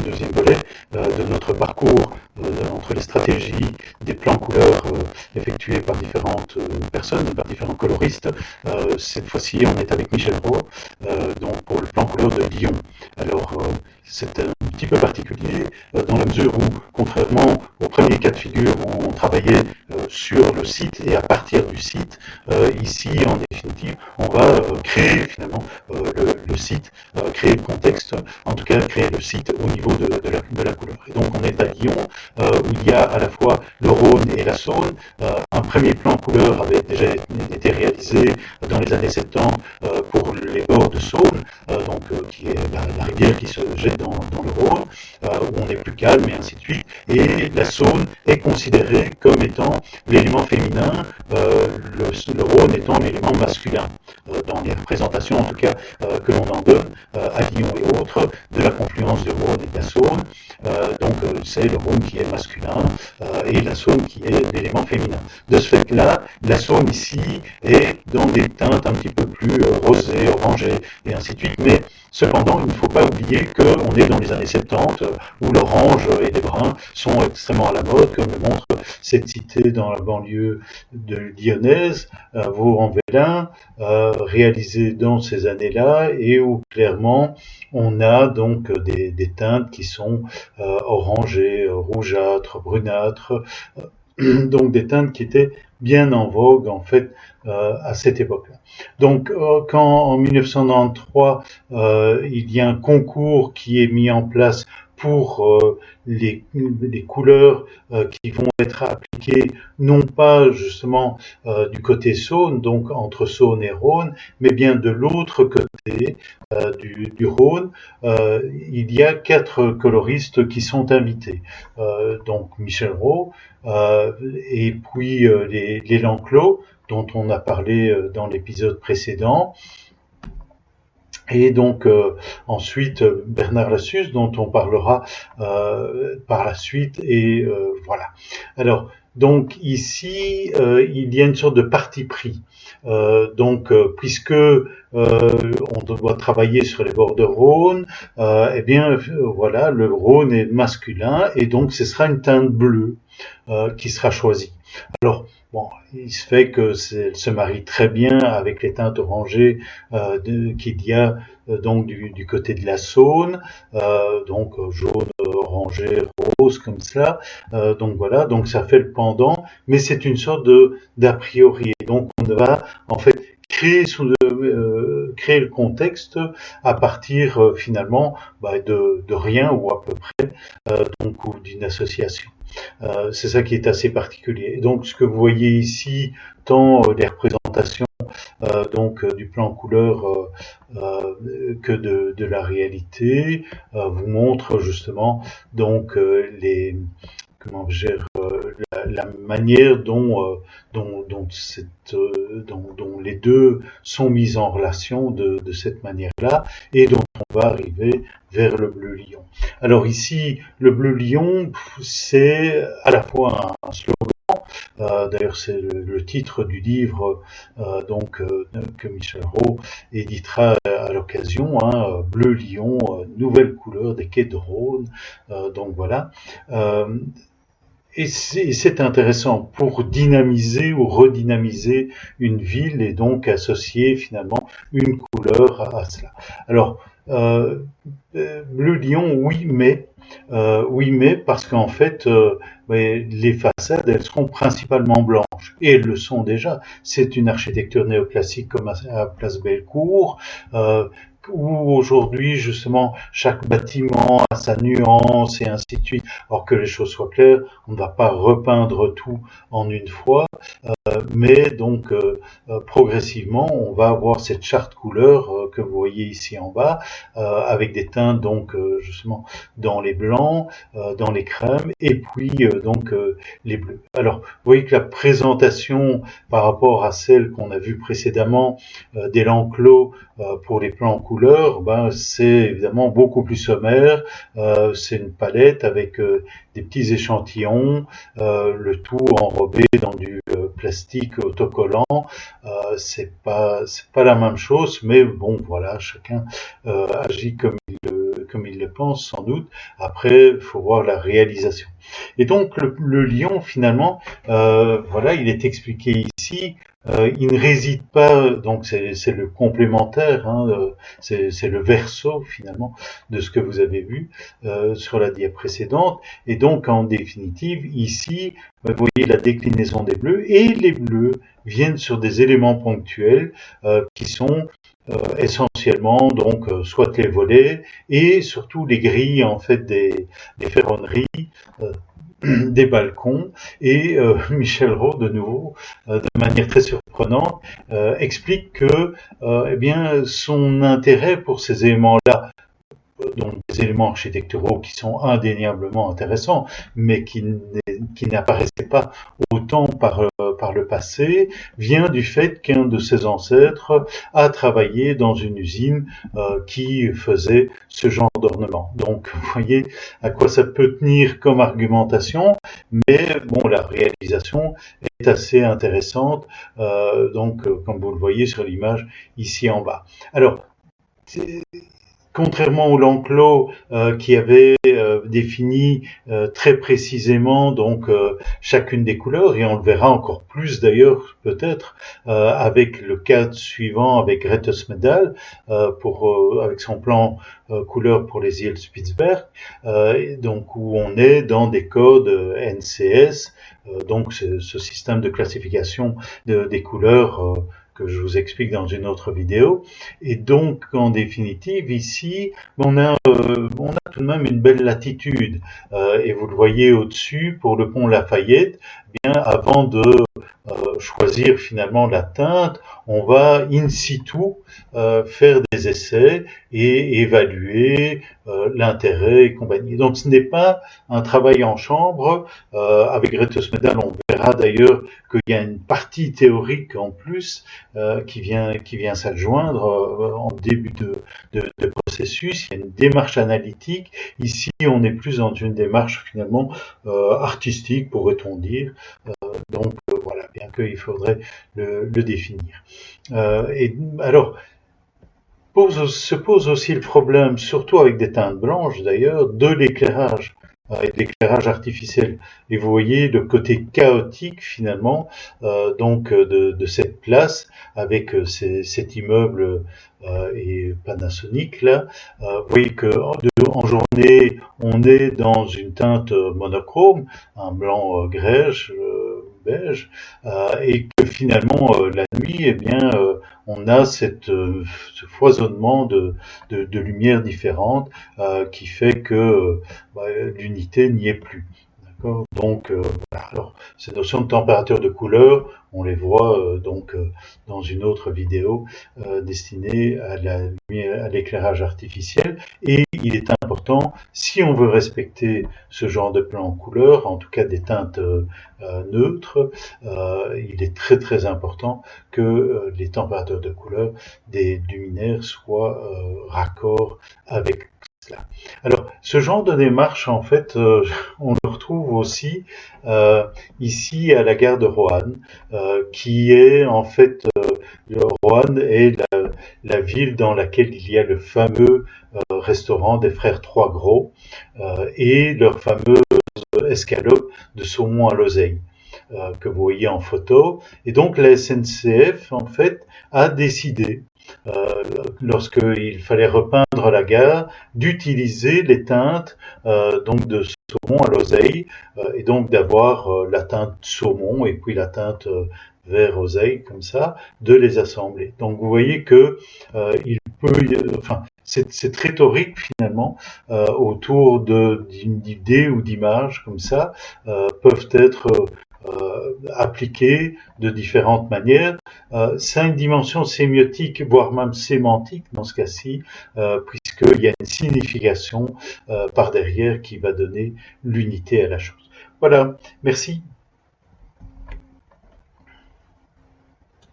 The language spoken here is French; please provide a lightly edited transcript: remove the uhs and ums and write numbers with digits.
deuxième volet de notre parcours entre les stratégies des plans couleurs effectués par différentes personnes, par différents coloristes. Cette fois-ci, on est avec Michel Rowe, donc pour le plan couleur de Lyon. Alors, c'est un petit peu particulier dans la mesure où, contrairement au premier cas de figure où on travaillait sur le site et à partir du site, ici, en définitive, on va créer finalement le site, créer le contexte, en tout cas créer le site au niveau de la couleur. Et donc on est à Lyon, où il y a à la fois le Rhône et la Saône. Un premier plan couleur avait déjà été réalisé dans les années 70 pour les bords de Saône, qui est la rivière qui se jette dans le Rhône, où on est plus calme et ainsi de suite. Et la Saône est considérée comme étant l'élément féminin, le Rhône étant l'élément masculin, dans les représentations en tout cas que l'on en donne à Lyon et autres, de la confluence du Rhône et de la Saône. C'est le Rhône qui est masculin et la Saône qui est l'élément féminin. De ce fait-là, la Saône ici est dans des teintes un petit peu plus rosées, orangées et ainsi de suite, mais cependant, il ne faut pas oublier qu'on est dans les années 70 où l'orange et les bruns sont extrêmement à la mode, comme le montre cette cité dans la banlieue de lyonnaise, Vaux-en-Velin, réalisée dans ces années-là et où clairement on a donc des teintes qui sont orangées, rougeâtres, brunâtres, donc des teintes qui étaient bien en vogue en fait à cette époque-là. Donc quand en 1993 il y a un concours qui est mis en place pour les couleurs qui vont être appliquées non pas justement du côté Saône, donc entre Saône et Rhône, mais bien de l'autre côté du Rhône, il y a 4 coloristes qui sont invités. Donc Michel Rowe, et puis les Lanclos, dont on a parlé dans l'épisode précédent, et donc ensuite Bernard Lassus, dont on parlera par la suite, et voilà. Alors, donc ici, il y a une sorte de parti pris. Puisque on doit travailler sur les bords de Rhône, eh bien voilà, le Rhône est masculin et donc ce sera une teinte bleue qui sera choisie. Alors bon, il se fait que elle se marie très bien avec les teintes orangées qu'il y a donc du côté de la Saône, donc jaune, orangé, rose comme ça. Donc voilà, donc ça fait le pendant, mais c'est une sorte d'a priori. Et donc on va en fait créer le contexte à partir finalement de rien ou à peu près, ou d'une association. C'est ça qui est assez particulier. Et donc ce que vous voyez ici, tant les représentations du plan couleur que de la réalité, vous montre justement donc la manière dont les deux sont mis en relation de cette manière-là, et dont on va arriver vers le bleu lion. Alors ici, le bleu lion, c'est à la fois un slogan, d'ailleurs c'est le titre du livre que Michel Rowe éditera à l'occasion, Bleu Lion, nouvelle couleur des quais de Rhône, donc voilà. Et c'est intéressant pour dynamiser ou redynamiser une ville et donc associer finalement une couleur à cela. Alors, Bleu Lion, oui, mais parce qu'en fait, les façades, elles seront principalement blanches, et elles le sont déjà. C'est une architecture néoclassique comme à Place Bellecour, où aujourd'hui, justement, chaque bâtiment a sa nuance et ainsi de suite. Alors que les choses soient claires, on ne va pas repeindre tout en une fois, mais donc progressivement, on va avoir cette charte couleur que vous voyez ici en bas, avec des teintes donc justement dans les blancs, dans les crèmes, et puis les bleus. Alors, vous voyez que la présentation par rapport à celle qu'on a vue précédemment des Lanclos pour les plans en couleur, c'est évidemment beaucoup plus sommaire. C'est une palette avec des petits échantillons, le tout enrobé dans du plastique autocollant. C'est pas la même chose, mais bon, voilà, chacun agit comme il le pense sans doute. Après, il faut voir la réalisation. Et donc le lion finalement, voilà, il est expliqué ici. Il ne réside pas, donc c'est le complémentaire, hein, c'est le verso finalement de ce que vous avez vu sur la dia précédente. Et donc en définitive, ici, vous voyez la déclinaison des bleus, et les bleus viennent sur des éléments ponctuels qui sont essentiellement donc soit les volets et surtout les grilles en fait des ferronneries. Des balcons, et Michel Rowe, de nouveau, de manière très surprenante, explique que eh bien, son intérêt pour ces éléments-là, donc des éléments architecturaux qui sont indéniablement intéressants, mais qui n'apparaissaient pas autant par le passé, vient du fait qu'un de ses ancêtres a travaillé dans une usine qui faisait ce genre d'ornement. Donc, vous voyez à quoi ça peut tenir comme argumentation, mais bon, la réalisation est assez intéressante, comme vous le voyez sur l'image ici en bas. Alors, contrairement au Lanclos qui avait défini très précisément donc chacune des couleurs, et on le verra encore plus d'ailleurs peut-être avec le cas suivant avec Retesmedal avec son plan couleur pour les îles Spitzberg, donc où on est dans des codes NCS, donc ce système de classification des couleurs que je vous explique dans une autre vidéo. Et donc, en définitive, ici, on a tout de même une belle latitude. Et vous le voyez au-dessus, pour le pont Lafayette, bien, avant de choisir finalement la teinte, on va in situ faire des essais et évaluer l'intérêt et compagnie. Donc ce n'est pas un travail en chambre. Avec Retesmedal, on verra d'ailleurs qu'il y a une partie théorique en plus qui vient s'adjoindre en début de processus. Il y a une démarche analytique. Ici, on est plus dans une démarche finalement artistique, pourrait-on dire. Donc voilà, bien qu'il faudrait le définir. Et alors, se pose aussi le problème, surtout avec des teintes blanches d'ailleurs, de l'éclairage et de l'éclairage artificiel. Et vous voyez le côté chaotique finalement de cette place avec cet immeuble et Panasonic là. Vous voyez que en journée on est dans une teinte monochrome, un blanc grège, beige, et que finalement la nuit, eh bien, on a ce foisonnement de lumières différentes qui fait que l'unité n'y est plus. Donc, voilà. Alors, ces notions de température de couleur, on les voit dans une autre vidéo destinée à l'éclairage artificiel. Et il est important, si on veut respecter ce genre de plan en couleur, en tout cas des teintes neutres, il est très très important que les températures de couleur des luminaires soient raccords avec cela. Alors, ce genre de démarche, en fait, on le retrouve aussi ici à la gare de Roanne, qui est en fait, Roanne est la ville dans laquelle il y a le fameux restaurant des frères Trois Gros et leur fameuse escalope de saumon à l'oseille que vous voyez en photo. Et donc la SNCF, en fait, a décidé lorsqu'il fallait repeindre la gare, d'utiliser les teintes donc de saumon à l'oseille et donc d'avoir la teinte saumon et puis la teinte vert oseille comme ça, de les assembler. Donc vous voyez que il peut, enfin cette rhétorique finalement autour d'idées ou d'images comme ça peuvent être appliquées de différentes manières. Ça a une dimension sémiotique, voire même sémantique dans ce cas-ci, puisqu'il y a une signification par derrière qui va donner l'unité à la chose. Voilà, merci.